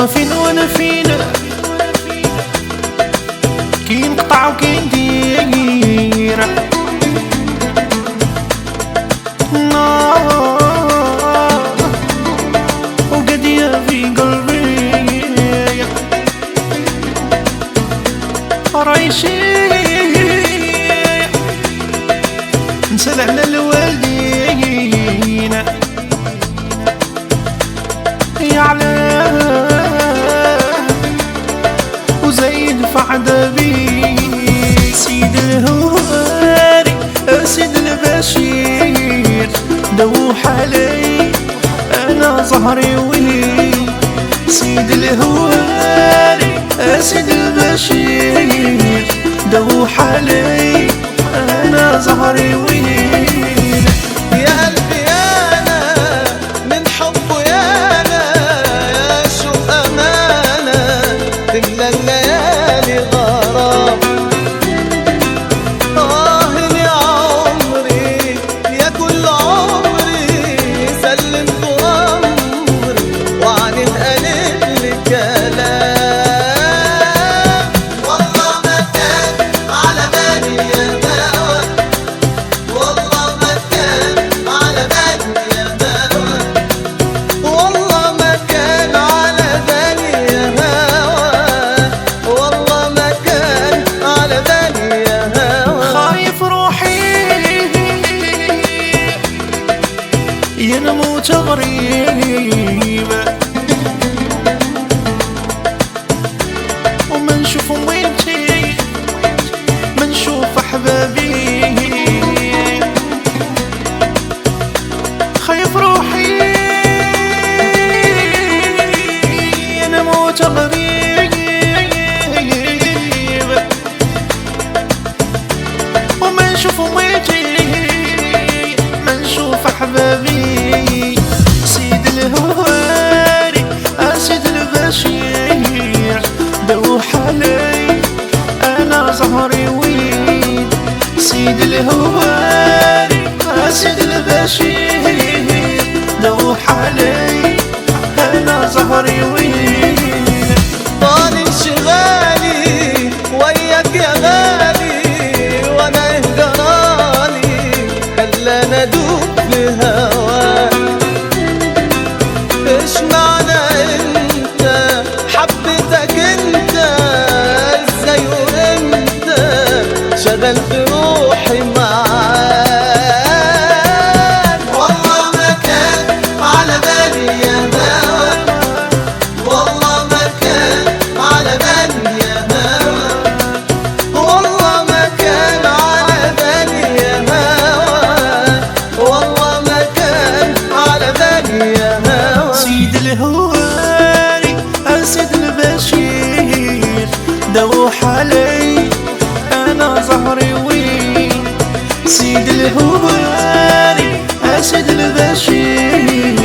هو فين وانا فين، كي نقطع وكي ندير نار وقضية في قلبي رايشي نسال على الوالدين يعلم وزيد في عذابي سيد الهواري سيد البشير دوح علي انا ظهري ولي سيد الهواري سيد البشير دوح علي انا ظهري ولي يا قلبي انا من حبه يانا يا شوق امانه تملى الليالي غرام يا عمري يا كل عمري سلمت امري وعن القلب لي كلام والله ما كان على بالي يا دوا والله ما كان على بالي يا دوا والله ما كان على بالي يا هوا والله ما كان على بالي يا هوا خايف روحي ينموت غريبة وما نشوف وينتي ما نشوف أحبابي خايف روحي ينموت غريبة وما نشوف وينتي ما نشوف أحبابي سيد الهواري سيد البشير دوح علي أنا ظهري وين سيد الهواري سيد البشير دوح علي أنا ظهري وين طال انشغالي وياك يا غالي وانا اهجرالي خلاني ادوب لهواك ايش معنى انت حبيتك انت ازاي وانت شغلت روحي معاك والله ما كان على بالي يا هوا والله ما كان على بالي يا هوا والله ما كان على بالي يا هوا والله ما كان على بالي يا هوا سيد الهواري سيد البشير دوح علي أنا ظهري وين سيد الهواري سيد البشير